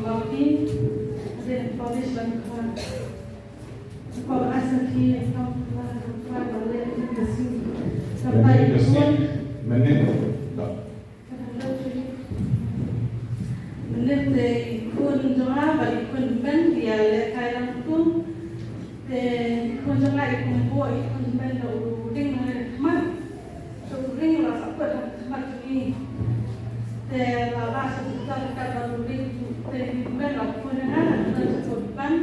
Malti, then Polish and for Asaki and menit ikun jemaah bagi ikun ben dia lekairan tu ikun jemaah ikun buat ikun ben ring mat ring lah sampai mat ini lah bahasa kita kata ring ben lah ikun anak kita sebut ban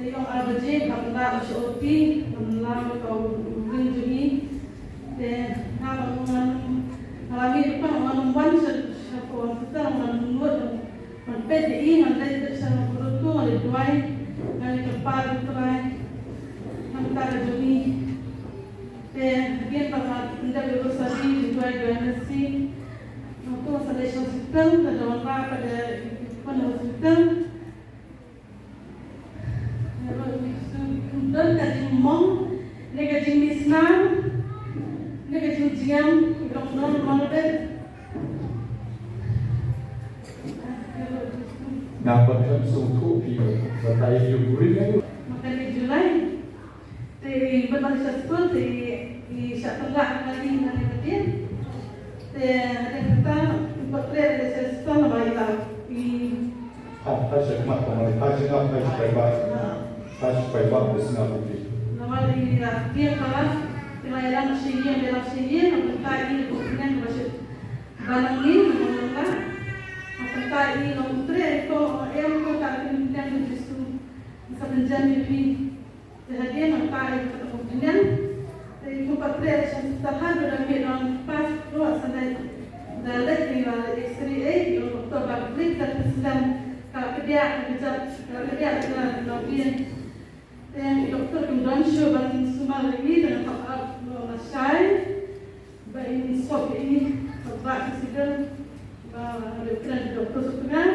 yang abaje kamda ushoti namla kau ring juni Alami depan orang wan siapa kita orang nuat orang PDI nanti kita sama guru tu ada dua nanti kepala tuai antara juni dia pada tidak berusaha dua nasi itu ada hospital ada orang pada hospital dan kaji mong negatif misnam negatif jiam non malbet dapat sungguh bertanya yurin makan di Julai di berbasis sekolah di Syatullah lagi nanti dia ada kata potret dari sekolah baiklah di Hashtag mat kemarin hashtag baik bersama putih nama dia kelas pelayanan sihir dalam sihir tentang ini kemudian masih barang ini mengenai tentang ini nomor itu yang tak kemudian itu bisa menjadi jadi tentang kemudian itu pada setelah berada pas luas sampai dalam tinggal X3 yang doktor balik dan sedang kalau dia dengan login dan dokter kemudian coba semua lagi dengan Masai, bayi sok ini sebab sedang berkenan doktor setengah.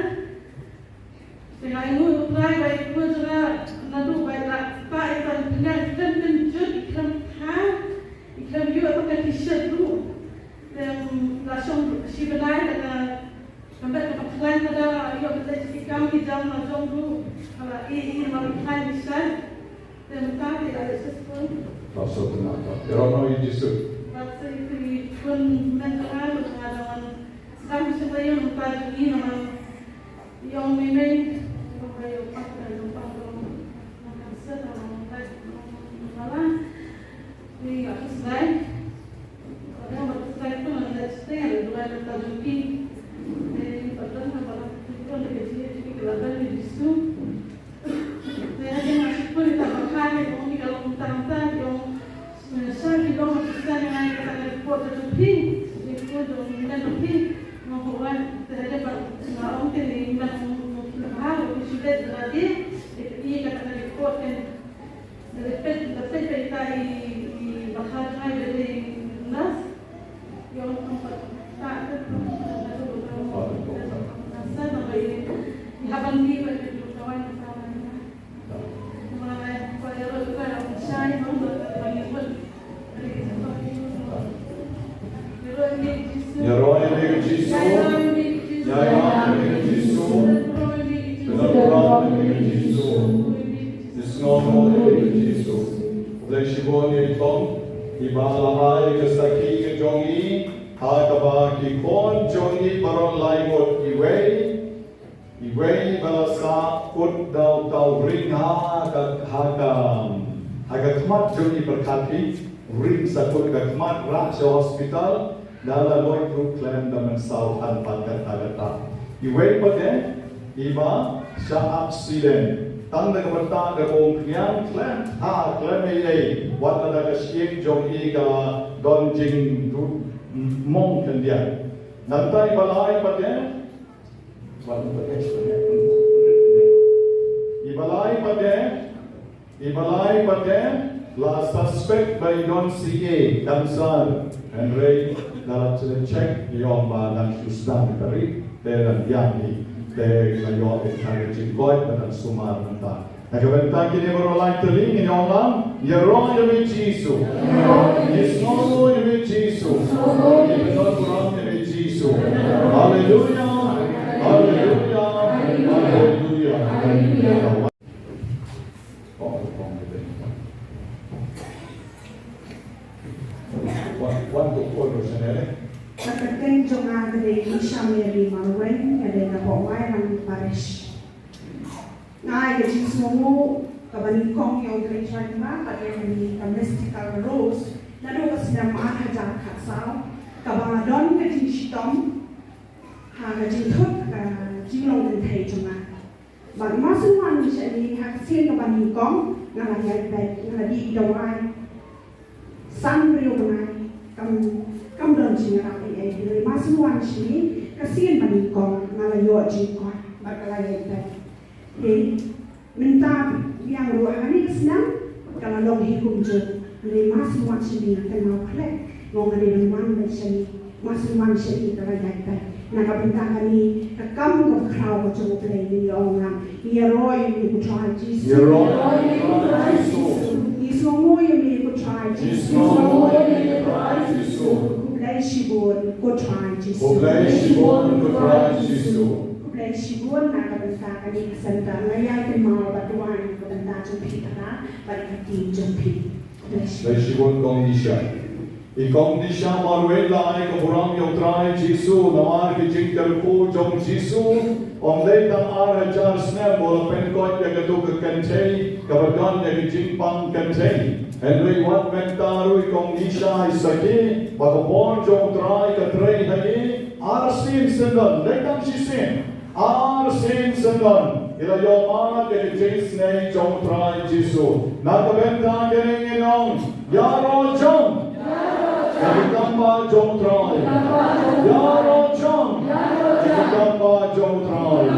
Dengan itu apply bayi itu juga nadu bayi tak iklan dengan iklan penjut iklan hal iklan juga pakai t-shirt dulu dan langsung si benai dengan sampai tempat lain ada ia berjaya kami di dalam langsung dulu kalau ini mau iklan bisa dan tak ada sesuatu. Pasal tenaga. Orang yang disebut. Pasal itu pun mengenal pengalaman. Kami sebenarnya mempunyai nama yang memang mempunyai pakaian yang pakai serta malah di atas slide. Kalau atas slide itu ada setengah dua kata juki. Pada nama itu ada jadi kelihatan di situ. Saya masih pun tak pakai kalau mentang-mentang yang saya bilang kita dengan kata report itu itu dengan itu membuat terhadap orang yang menghal sudah terjadi ini kata report dan dapat kita di bahasa dari nas yang tempat tak sampai dihaban di kawan Ibalahai kesaki ke jongi, hakaba ki kon jongi baron laimot iwei balasa kut dau ring haga kmat jongi berkati ring sakut kmat raja hospital dalam loy Brooklyn dan South Pantai Agata iwei pada iba sya accident tang da kabarta da kong kiyang klan ei wat da ka siek jong i ka donjing ru mong kan dia nantai balai pate ibalai pate la suspect by don CA dansar and ray dalam check yom dan susdan kari dan yang te ngayon ang jinggoy at sumar nanta. Nagabenta kini marolay tuling ini orang yarong yawi Jisu. Yesno yawi Jisu. Ibenot kurang yawi Jisu. Hallelujah. Hallelujah. Nagkateng jonga gede Isha Mary Marwen gede na pawai ng parish. Nga gede sumo kabalikong yung gede charima pati ni mystical rose na doon sila maahajang kasaw kabangadon gede shitom ha gede thot jinglong den thai jonga. Bag masuan siya ni haksin kabalikong nga nagyay nga di dawai san rio ngai kam don jinga dari masuan sini kasihan manikong ngalayo jikon bakalaya ita. Minta yang rohani kesenang kalau long hikum je dari masuan sini akan mau klek mau ngade rumah sini masuan sini kalaya ita. Nak minta kami kakam ke crowd ke coba play ni orang ia roy ni ku try Jesus. Ia roy ni ku try Jesus. Isomo ni ku try Jesus. Isomo ni ku try Jesus. Kublai shibon ko try Jesus. Kublai shibon ko try Jesus. Kublai shibon na kabanta kani kasanta ngaya ke mau batuan kabanta jumpi tara balik hati jumpi. Kublai shibon kong nisha. Ikong nisha marwela ay kaburang yung try Jesus namar ki jingter ko jong Jesus. Om lei tang ara jar snap bola penkot ya gatu ke kentei kabagan ya jingpang kentei. Henry wat mentaru ikong nisha isaki bagapon jong try ka tray hai arsin sendan lekang sisin arsin sendan ila yoma ke jing snai jong try Jesus nakabenta gering inong yaro jong Jambah jom try, yaro jom, jambah jom try.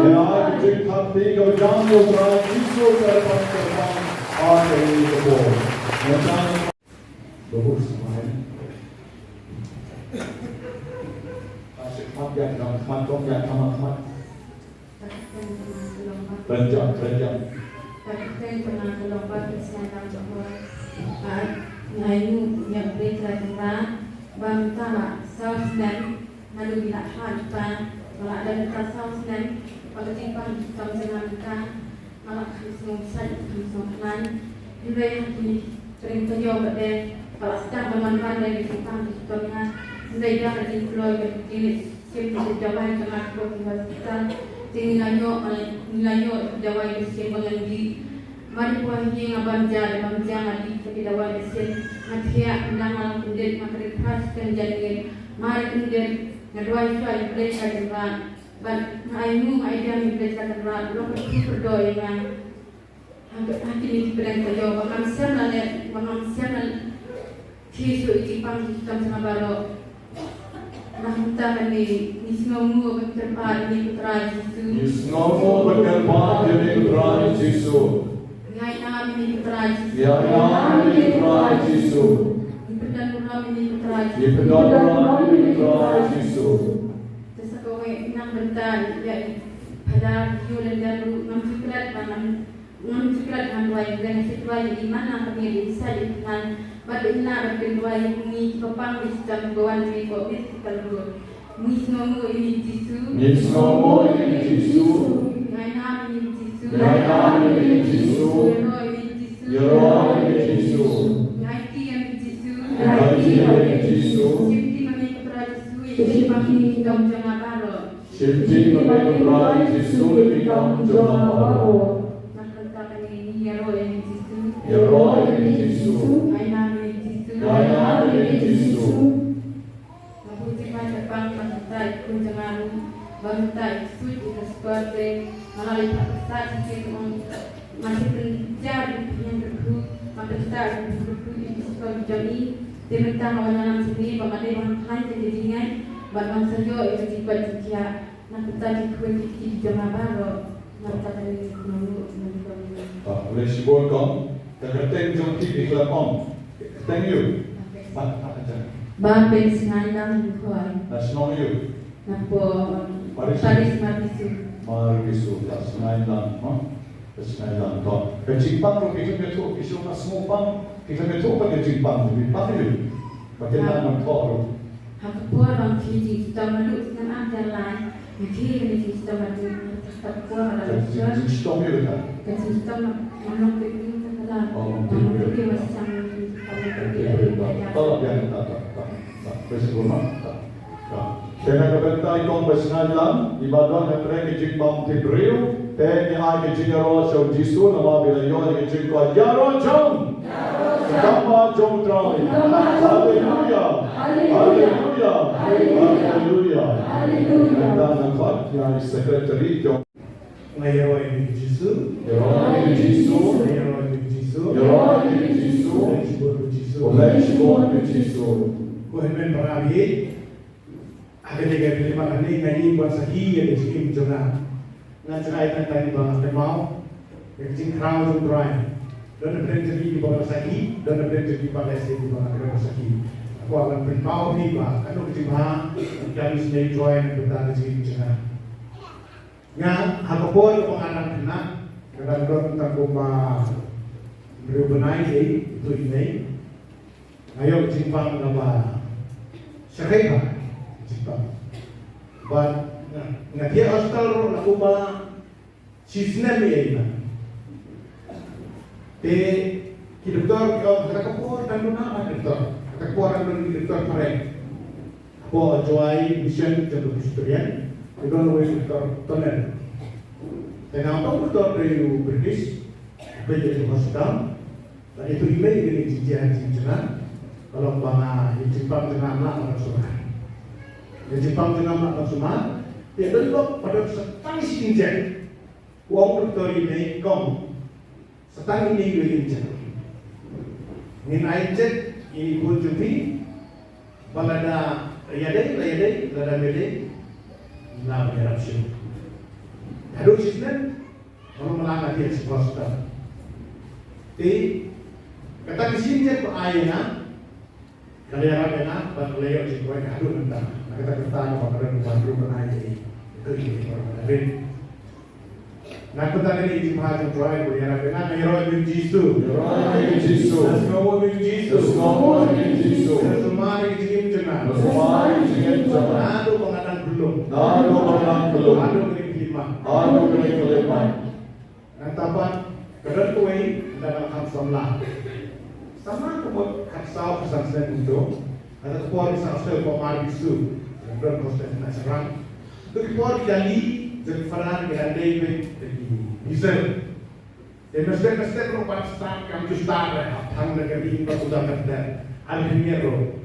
Ya, jik hati kau jam jom try, isu terbang ada di bawah. Macam bagus semua. Asyik mat yang mat dong yang mat. Renjang. Tapi pernah kelompat kesehatan bahwa ngayu yang berita tentang bantala sausnan lalu bila hajpan kalau ada dekat sausnan pada timpang kamu jangan kita malah semua saja semua juga yang kini sering terjauh pada kalau sedang bermanfaat dari timpang contohnya sudah dah di pulau kecil siapa jawaban cuma kita tinggal ngayo jawaban siapa yang di mari puan yang abanja ngadi tidak wajib sen ngatia menang kemudian materi khaskan jadi mari kemudian ngedua itu mereka juga ban ainu aidan mereka juga lo berdoa yang hati ini berang terjauh bahkan siapa tisu icipang sistem sama baru nah kita ni semua berterpat ini putra Yesus semua berterpat ini putra Yesus. Ngai nama ini putra Yesus. Ya nama ini putra Yesus. Ipedan nama ini putra Yesus. Ipedan nama ini putra Yesus. Tersakau nang bentar ya pada jualan daru nang coklat dua dengan situasi di mana kami bisa dengan pada ina berdua ini kepang di dalam bawaan ini covid kalau ni semua ini Yesus. Ni semua ini Yesus. Ngai nama ini Yesus. Ngai nama ini Yesus. Yero ini Yesus. Ngai tiang Yesus. Ngai tiang Yesus. Sifti mami putra Yesus. Sifti mami kaum jangan baru. Sifti mami putra Yesus di kaum jangan baru. Yero ini Yesus. Ngai nama ini Yesus. Ngai nama ini Yesus. Bantai suci seperti melalui prestasi yang masih menjadi yang berku menjadi berku di sekolah jadi tentang orang sendiri bagaimana hanya jadinya bagaimana saja itu dibaca nak kita dikuat di jamaah baru nak kita dulu Oleh sibuk kau, terkait jom di kelapang, thank you. Bapel sinandang bukan. Nasional you. Napo Paris Marisu. Marisu, Nasional, Nasional kau. Kecipang tu kita betul, kita nak semua pang, kita betul pada cipang tu, pang you. Bagaimana nak kau? Aku puas bang Fiji, kita malu dengan ajar lain. Mungkin ini kita malu, kita puas pada Kita stop you kan? kita malu pergi ke dalam. Oh, malu pergi macam Tolong jangan tak. Bersama. Kena kebentai kong bersengaja ibadah yang mereka jimbang tibriu, teni ai kejingaro show jisu nama bila yo kejingko jaro jom. Kama jom trai. Haleluya. Haleluya. Haleluya. Dan nampak yang sekretari jom. Ngayon ni Jisu, Ngayon ni Jisu, ngayon ni Jisu, ngayon ni Jisu, Jisu, Jisu. Kuhen parabi, agak-agak terima kasih ngayon buat sahi yang disini mencoba. Nanti akan tanya bang Temau, yang sing crown tu dry. Dan berhenti di bawah sahi, dan berhenti di bawah sahi. Aku akan berpau ni bang, kalau kita kami sendiri join berada di sini. Nga hakapon kung anak na kadang-kadang tentang kuma berubah itu ini ngayon simpang na ba sakay simpang but nga dia hostel na kuma sisna mi na te doktor kakapon dan na doktor kakapon dan doktor pare po joai mission untuk historian. Itu adalah doktor Toner. Dan apa doktor dari British bekerja di hospital. Dan itu email dari jijian. Kalau bangga Jepang dengan anak semua. Jepang dengan anak semua. Dia adalah pada setang sinjen. Uang doktor ini kom. Setang ini injen. Min injen ini kunjungi. Balada yadai, lada mede. Nama eruption. Aduh sistem orang melanggar dia sekolah. Jadi kata mesin je airnya, kalau yang ada nak berlayak sekolah aduh entah. Kata kita orang bantu benaik itu orang lain. Nak kita ni di mana tuai boleh ada nak hero Yesus. Semua Yesus. Semua ini jenah. Aduh pengadaan belum. Aduh kering kelima. Nanti apa? Kadang tuai dalam hamsamlah. Sama kemudian hamsau pesan itu. Ada keluar hamsau pemar bisu. Dan proses nak serang. Itu keluar jadi faran dengan David. Bisa. Dan mesti merupakan start kami start hang dengan ini sudah kerja. Alhamdulillah roh.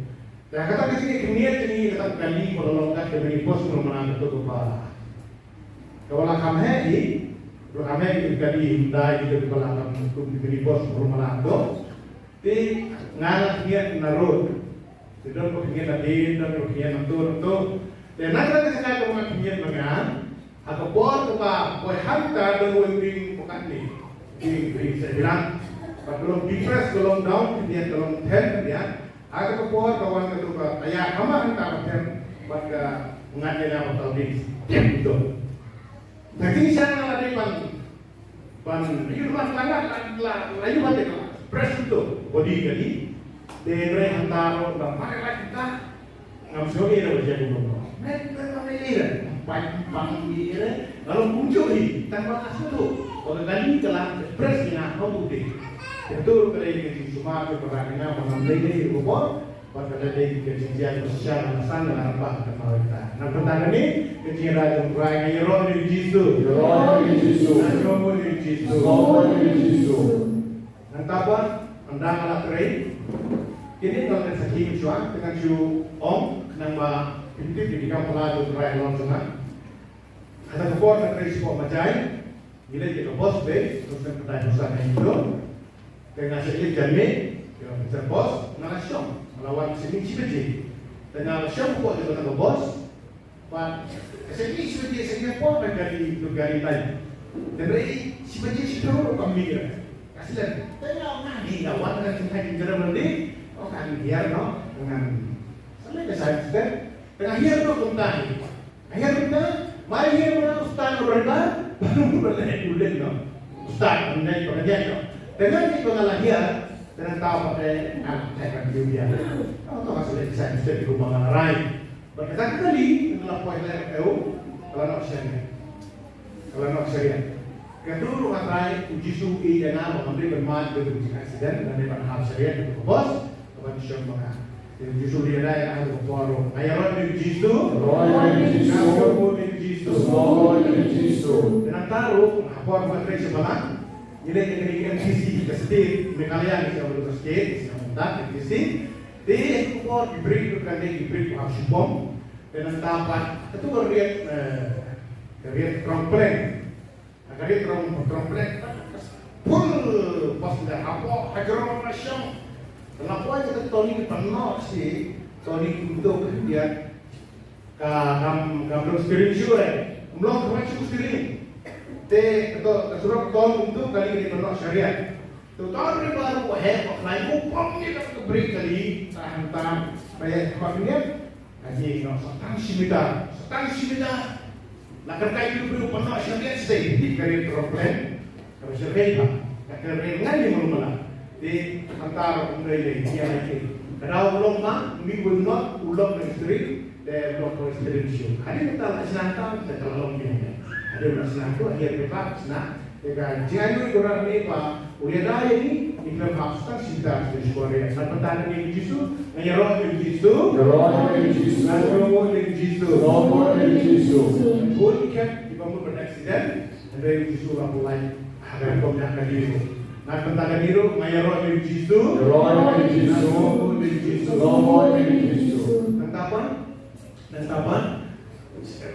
Dan kata kesini kemudian ini kata kali kalau longgar dari pos memenang itu apa? Kalau kami ini kali hindai itu kalau kami dari pos memenang itu, di ngalah dia narod. Tidak kemudian ada dan kemudian itu. Dan nanti sekali kemudian mengan. Atau buat apa? Buat hantar dan wing bukan ni. Wing saya bilang, kalau depress, kalau down, dia kalau ten dia. Atau buat kawan itu ayah kamu hantar ten buat mengajar apa tahu ni. Itu. Nanti saya lagi pan itu pan langgar lagi pan itu press itu body kali. Dia hantar dan pakai kita ngambil ni dah berjaya dulu. Mereka melihara. Panggil, kalau muncul ni tanpa asal tu, kalau kali kelah pres ni nak bukti. Itu kalau ini semua keberangan mengambil dari rumah, pada dari kejadian sosial alasan dan apa kata kita. Nah pertama ni kejadian raja Ukraina Yeron di Jisu, Nanti apa? Andang alat terakhir. Ini kalau kita sakit cuak dengan cu om, nama pintu di kampung lalu terakhir langsung. Ada kepor nak risiko macam, bila kita bos be, terus kita dah usaha itu, dengan sekali jadi, kita bos, nak syom, melawan sini cipi, dengan syom kau juga nak bos, pan, sekali cipi sekali pun dari negara lain, dan dari cipi itu kami dia, kasih tengok ni, lawan dengan cinta Jerman ni, kan biar no, dengan sampai ke saya dengan biar no kuntai, biar kuntai. Mari dia orang ustaz berada, baru berada dulu no. Ustaz menjadi pengajar no. Dengan itu lahir dengan tahu pada akan dia. Kalau masuk saya mesti di rumah lain. Berkata kali dalam poin EU kalau nak syariat. Kedua katrai uji suki dan nama memberi bermat dari uji aksiden dan dari hal syariat itu bos kepada syariat. Justru dia dah yang ada berkorong. Ayat ni Jisu. Roy ni Jisu. Nama ni Jisu. Roy ni Jisu. Dan taruh apa materi sebelah. Ini yang MCC state Meghalaya ni seorang state sementara MCC. Dia kuat diberi kepada diberi paham dan dapat itu kerja trompen. Kerja trompen. Full pas dah apa hageron macam. Kenapa kita Tony pernah sih Tony untuk dia kam steering shoe belum pernah steering. Atau kesuruh tahun untuk kali ini pernah syariat. Tu tahun ni baru lain upam ni tak beri kali hantam bayar pakaian haji no setang simita. Nak kerja itu perlu pernah syariat stay di kali problem. Kalau syariat tak kerja ngai mula. Di hantar umrah dia lagi. Kalau belum mah minggu not ulang istri dan belum istri show. Hari kita senang tak kalau ni. Ada masalah tu akhir pepak senang. Jika jangan orang ni pak, uliah dah ini kita maksudkan cinta di sekolah. Sampai tadi ni Jisu, menyerah di Jisu, Roy ni Jisu. menyerah di Jisu, Roy ni Jisu. pun kan dibangun beraksiden, ada Jisu orang mulai ada penyakit diri. Nah tentang diri, menyerah di Jisu, Roy ni Jisu. di Jisu, Roy ni Jisu. tentang apa?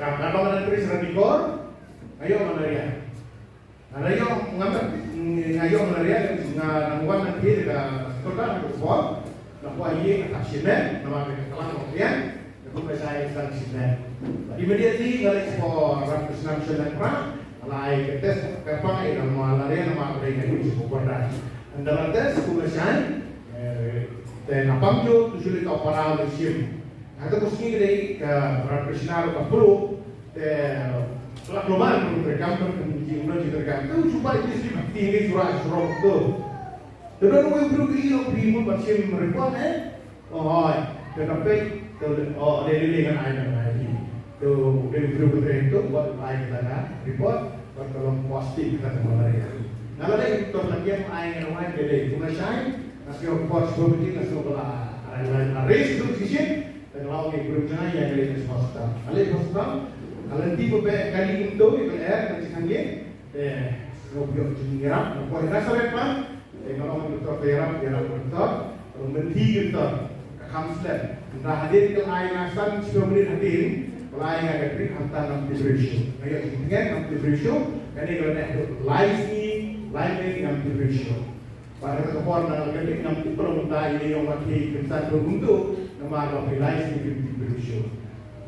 Kalau ada tulis radikor, ayo menaria. Ayo mengambil, ayo menaria ngamuan nanti dekat sekolah untuk sport. Nampak ini atas sini, nama kekelan kemudian, aku saya sedang sini. Immediately kalau sport ratus enam sembilan perang, alai ketes kapang ini nama lari nama apa ini disebut pada. Dalam tes kemudian, dan apa tu sulit opera musim. Ada mesti dari profesional kapro, setelah global mereka kemudian juga tu cuba jadi tinggi surah tu. Terus orang perlu kira primo macam mereka oh, tetapi dari dengan anak lagi. Tu perlu itu buat air kita report, kalau pasti kita mulai. Kalau ada itu lagi yang air orang jadi kemudian nasi report seperti nasi bola ada race tu sih. Dan lawan yang berusaha yang dari hospital. Kalau tipe kali itu IPR macam ni, ngobrol jengiram, ngobrol rasa lepas, kalau doktor peram, doktor, menteri doktor, kansler, dah hadir ke lain asal sebelum hadir, lain ada beri hantar nam ratio. Ayat ingat nam ratio, kerana kalau nak live ni nam ratio. Pada keporan dalam ketik nam permintaan ini yang mati kita beruntuk. Nama apa pilih ini berusia.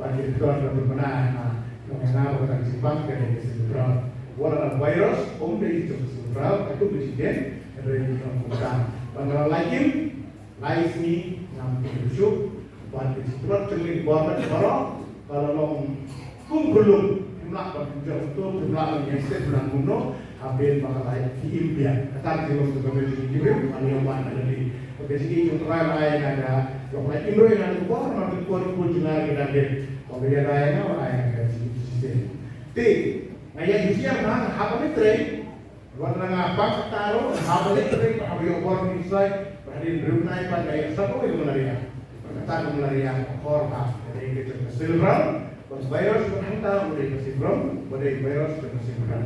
Bagi kita dapat benar, mengenal orang Jepang kerana keseluruhan. Walau virus, dari keseluruhan itu presiden dari keseluruhan. Bangga lagi, lain ini nampak berusia. Bagi keseluruhan cermin buat berapa? Kalau belum jumlah berjumlah untuk jumlah yang sedang bunuh, hampir bakal lain di India. Kata kita untuk kembali yang mana dari. Jadi untuk lain ada. Kalau Indo yang ada kuat, nanti kuat juga kita lihat. Kalau dia lainnya orang yang ada sistem. T, ayat Indonesia mana? Apa ni tren? Warna apa? Taruh. Apa ni tren? Apa yang orang Israel berhadap berunai pada ayat siapa yang menarik? Kata menarik korban dari kita kesilbram, virus berhantar dari kesilbram, dari virus kesilbram.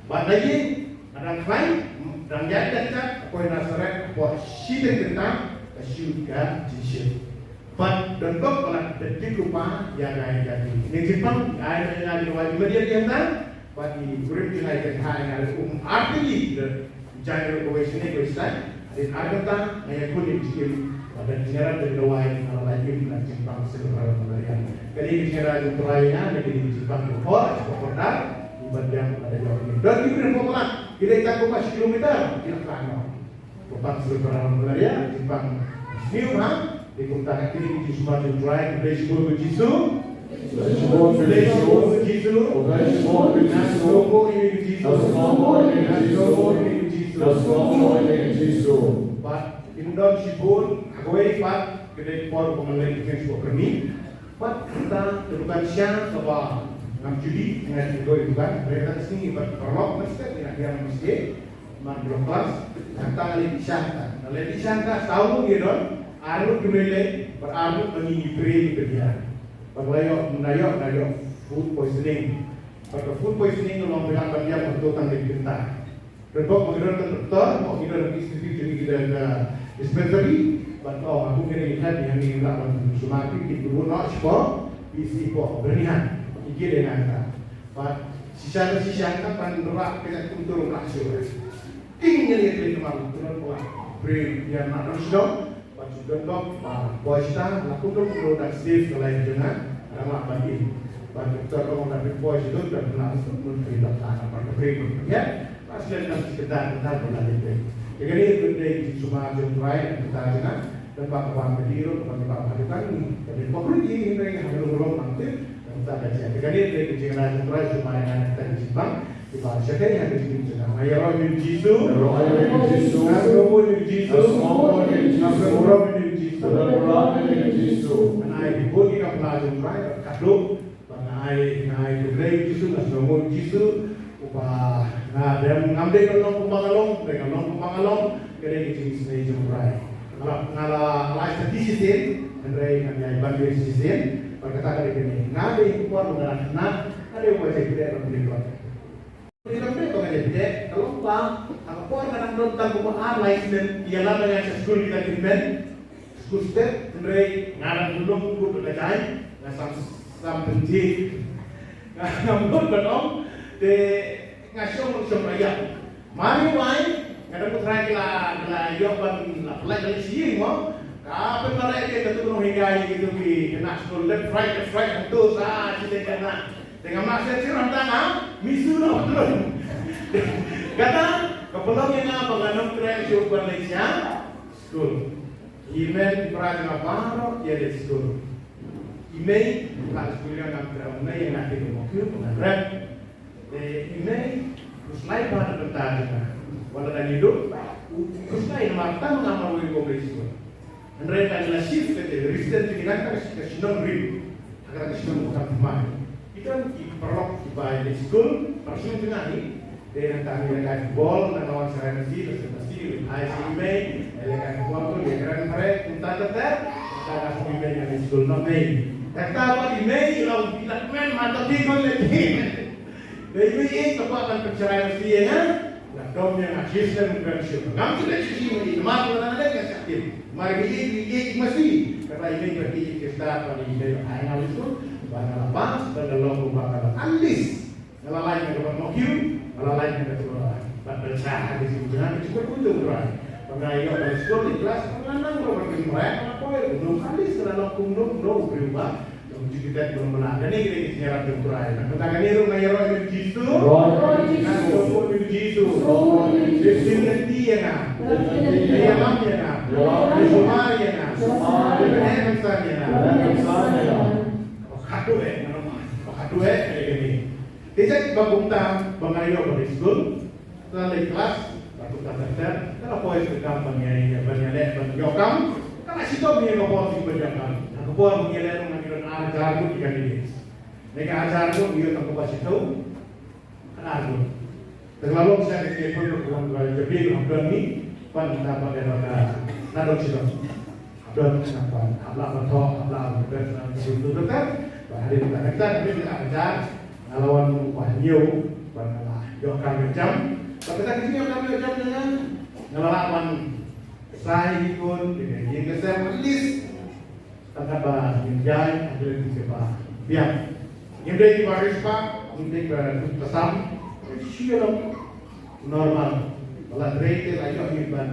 Badai ada klaim dan jadi kita kau nasaret buat sidang tentang syurga jisir. But dan kau kalau detik lupa yang lain jadi. Ini Jepang ada yang ada wajib media yang tak. Bagi guru yang ada yang ada arti jangan kau sini kau istilah. Dan ada tak ayat kulit jikir pada negara dan lain kalau lagi di Jepang seluruh Malaysia. Kali ini negara yang lainnya negeri Jepang berkor, berkordar. Ibadah ada jauh ini. Dan itu yang popular. Kita tak masih kilometer kita kan. Bapak seluruh Malaysia Jepang. New di kota kiri di Sumatera Drive, Baseball Jisu, Baseball Jisu, Baseball Jisu. Pak Indon Sibun, Agoi Pak, kedai pol pemenang Facebook kami. Pak kita terukan siang sebab ngam judi dengan Agoi bukan. Mereka sini berperlok mesti dengan dia mesti. Man kelas, kata lagi disangka tahu gitu. Arut kembali, berarut bagi pray kerja. Paglayok menayok food poisoning. Pagka food poisoning tolong bilang dia untuk tanggung kita. Repot mengira doktor, mau kira institusi kita ke dispensary, bantu aku kira kita yang ini lah semakin kita nak sport, isi sport bernihan, ikut dengan kita. Sisa kan pandurak kita untuk langsung. Tinggal dia kena malu, turun buat pray yang nak langsung. Contoh, puasa lakukan produk safe selain dengan ramah bagi dokter orang dari puasa itu dan langsung memberikan apa berikut ya pasien yang sekedar benar itu. Jadi ini cuma jumpai kita dengan dan pak berdiri pak lakukan jadi pokoknya ini yang harus nanti kita baca. Jadi ini jangan jumpai cuma yang kita simpang di bahasa yang disebut ayat roh Yesus, roh Yesus, roh Yesus, menai dibuat kita pelajar mereka kaduk, menai kedai Yesus, nasional Yesus, upah, ada ngambil kalau pembangalong, kedai jenis ini jumpai. Kalau statistik, kedai kami bantu statistik, berkata kali ini, ngambil kuat mengenai ada yang baca kedai orang berikut. Tidak betul kan jadi kalau apa kadang tentang pemahaman lain dan ialah dengan sekolah kita kirimkan school step mulai ngarang belum guru belajar ngasam penting namun benom de ngasong raya mari wai kadang putra kita yoban apply kali sih mo kapan malah kita ketemu hingga gitu di kena school left right itu sah kita kena dengan maksud si rantang misu no terus kata kepulauan yang apa nganong tren show Malaysia school email perang apa ya di school email kalau sekolah yang terang yang nanti kemungkinan pengajaran email terus lain pada bertanya walau dan hidup terus lain matang mengamal wali komunikasi mereka adalah shift dari resident dengan ke sinong rim agar sinong bukan pemain itu kan perlu dibayar di school persen juga nih dengan kami lekat bol dan lawan secara mesti ICB lekat waktu dia keren mereka kita tetap kita kasih email yang di school nanti kata apa email kalau dilakukan mata tikun lagi dari ini kepada perceraian mesti ya kan dom yang asisten pensiun nggak sudah sih ini malu dan ada yang sakit mari ini mesti karena ini berarti kita pada email analis bahkan apa dalam pembakaran alis kalau lain yang dapat mobil kalau lain yang dapat bercah di sini jangan cukup untuk berai pengayo dari sekolah di kelas mengenang berbagai mereka apa ya belum alis dalam kumdum berubah dan kita belum menang dan ini kita nyerap berai nah kita kan ini mengayo dari Yesus kan sopo dari Yesus Yesus dia kan dia mamnya kan Yesusnya kan Yesusnya kan Kadu ini. Tidak bagumta bangayo dari school, dari kelas, bagumta belajar. Kalau poin sedang banyak yokam, kalau situ punya kapal sih berjalan. Kapal mengilir mengirim ajar tu tiga ini. Mereka ajar tu dia tak kapal situ, kan ajar. Terlalu saya ditelepon berkuang jadi hampir ni, pan dapat ada nadok situ. Hampir apa? Habla bertok, habla berbersama situ tetap. Hari kita tapi kita ajar lawan wahyu pada yokam jam tapi kita sini yokam jam dengan ngelawan saya ikut dengan yang kesal list tangkap menjai ada di sebelah biar yang dari baris pak untuk bersam siapa normal malah rate ayo hiban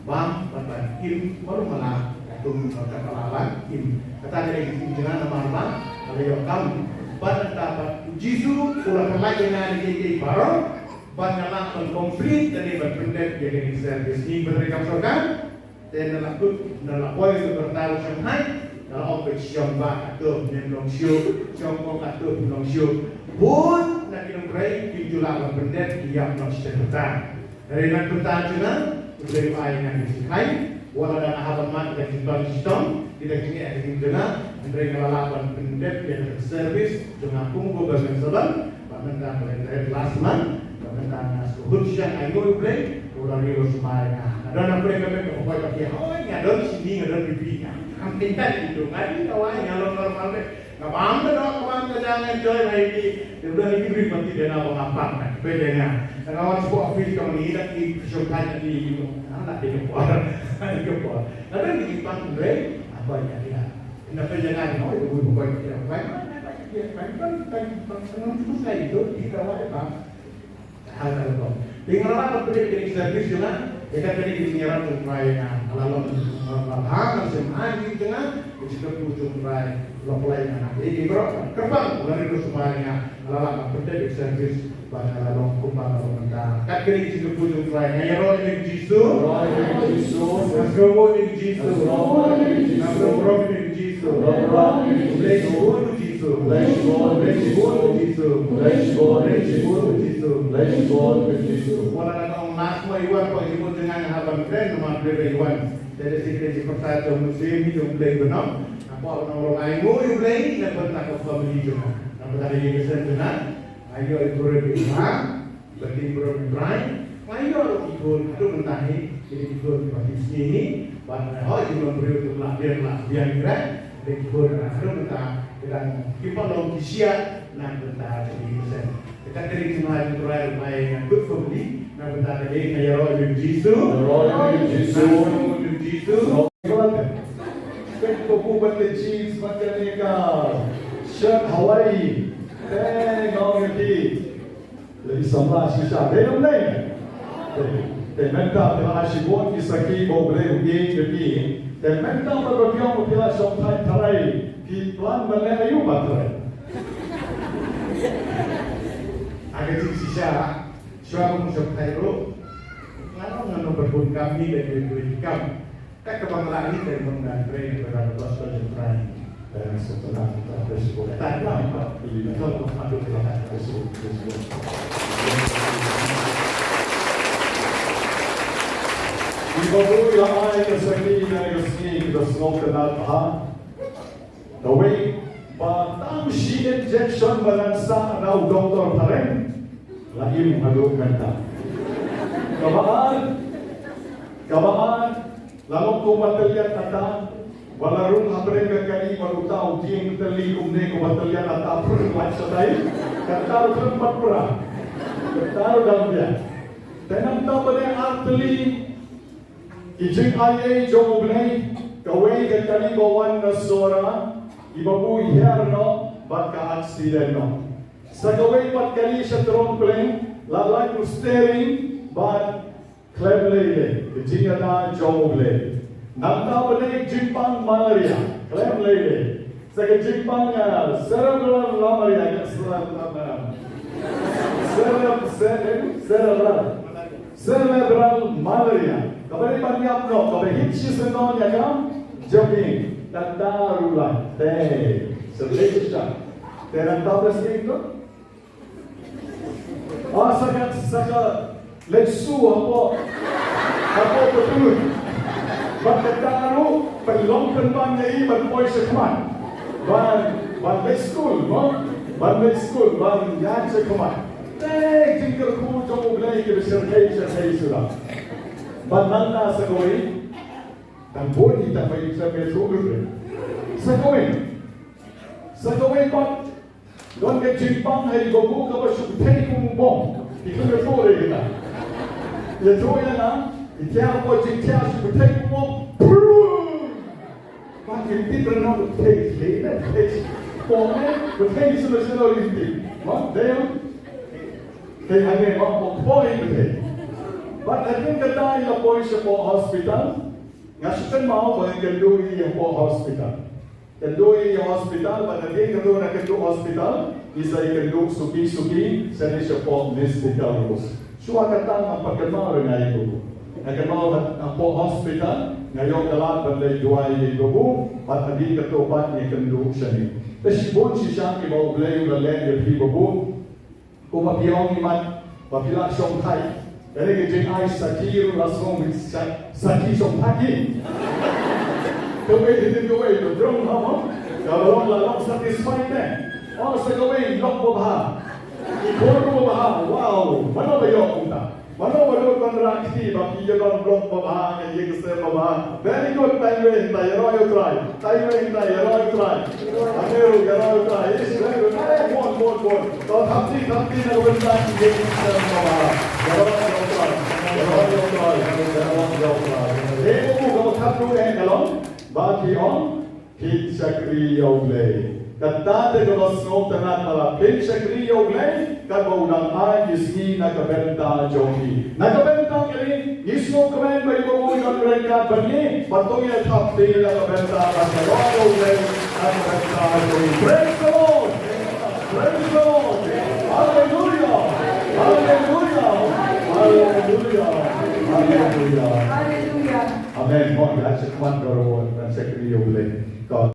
bang pada kim baru malah tung kata lawan kim kata dari jangan nama kalau yokam ban dapat Yesus ulah lagi nanti baru ban langsung konflik dari berpendet jadi service ini mereka sorgan dan dalam poin itu bertaruh sampai dalam operasi siapa atau menong siu siapa atau menong siu pun nak minum berai dijual berpendet dia menong sebentar dari nak bertajunya dari air yang disini walau dan ahaban mat dan jumlah sistem tidak ingin ada yang dengar mereka lakukan pendet dan servis dengan punggu bagian sebab bahkan mereka last month bahkan suhud siang ayo play orang ni lo semai ada nak boleh kata kau boleh pakai oh ni ada sini ada pipinya hampir tak itu ngadi kawan yang lo normal deh kawan ke jangan joy lagi dia udah lagi beri mati dia nak mengapa kan bedanya kawan sebuah office kau ni lagi kesukaan di anak dia keluar ada di depan deh apa yang dia nak jangan oh itu boleh pakai kan itu kita wajib hal itu. Dengan orang berpikir jadi servis juga, kita jadi penyiaran upaya kalau hal semua di tengah kita punya upaya lain Jadi kerbang bulan itu semuanya kalau berpikir servis pada lalu kumpang pemerintah. Kat kiri kita punya upaya ya roh ini Yesus, nasrowo ini Yesus, nasrowo ini Yesus, bless God Jesus, bless God with Jesus. Wala na kong nasmo iwan po imod dengan habang tren naman play iwan. Jadi sikit si pertata musim yung play benom. Ako ako nang romay mo yung play na pag family juga. Namun tadi yung kesan juga. Ayo ikut lima, berarti ikut try. Ayo ikut itu mentahi. Jadi ikut di sini. Bahkan oh juga beri untuk latihan kira. Ikut itu mentah. Dan kita lalu kisia nak mentah jadi kesan. Kita kering semua itu terakhir main good family. Nak mentah lagi kaya roh dengan Yesus. Kan kopu baca jeans macam ni kan, shirt Hawaii, ngau ngerti, lagi sama sisa, belum ni. Menta pila asyikon kisaki boleh uji jadi. Menta berbiang pila somtai tarai, plan mana ayu batrai. Agak sisa, suami somtai ro, ngano berbun kami dan beri kami. Tak kebanggaan ini dari menggandeng beberapa gospel yang terakhir dan setelah kita bersyukur tak ada apa pilih untuk madu kita bersyukur Ibu yang ada kesini dan kesini kita semua kenal Tuhan. Tapi batang si injection balansa atau doktor Taren lagi mengadukan tak. Kawan lalu kau batalian kata, walarung hampir kekali baru tahu dia teli kumne kau batalian kata perluan sedai, kata tempat perang, kata dalam dia. Tenang tak pada arteli, ijin ayah jauh belai, kawai kekali bawan nasora, ibu hiarno, baka aksiden. Sakawai pat kali setron pleng, lalai steering, bad Clem Virginia na Jogle. Nanta balik Jimpang malaria. Clem Lele. Sa Jimpang cerebral malaria. Cerebral malaria. Kabali panyap no. Kabali hitchis no niya ka. Jogging. Tatarula. Sebelah. Terang tapos dito. Saka Let's sue apa betul. Berkataru pelongkan banyak berpoin sekuat. Ban let's school, ban yang sekuat. Jingkar ku jauh belai ke sertai sudah. Ban nanda sekoi dan boleh kita pergi sampai suruh. Sekoi ban don ke Jepang hari gogo ke bersyukur kumbong. Itu betul kita. Ya joya na, itia ko jitia su take mo. Pak kita nak take le, take. Pone, take su le selo rinti. Mak deo. Kay ane mak point le. But I think kata ila point sa hospital. Ngasukan mau ba kenduri yang hospital. Kenduri hospital, pada dia kenduri nak kenduri hospital. Isa ikenduk suki sa siya po mystical rules. Suwa kata ang pagkamaw nga ito. Nagkamaw ang po hospital, ngayon kalat banday duway ito po, at hindi katupat niya kenduk siya ni. Tasibon siya ibaw blay yung laleng yung hibo po. Kung mapiyong iman, mapila siyong kay. Kaya kajing ay sakir, lasong sakir siyong taki. Kaway din kaway, drone hamo. Kalau lalong satisfied na. Oh, sa gawin, lock mo ba? Ikor mo ba? Wow! Ano ba yung punta? Mana walau kontraksi bagi jalan blok pabah yang ia kesel pabah. Very good, Taiwan, Taiwan you try. Taiwan, Taiwan you try. Ameru, you try. Yes, very good. Bon. So thamti nak benda yang ia kesel pabah. Jalan you try. Kamu thamtu kalau bagi on hit sakri yaulay. Kata kalau snow tengah malam, hit sakri yaulay. Kalau ulang ay isni nakabenta joki. Nakabenta kali isno kamen bayi bawa yang mereka beri patungnya thapti nakabenta pasal yaulay nakabenta joki. Praise the Lord. Praise the Lord. Hallelujah. Hallelujah. Hallelujah. Hallelujah. Hallelujah. Amen. God, that's a one God, secretary of God.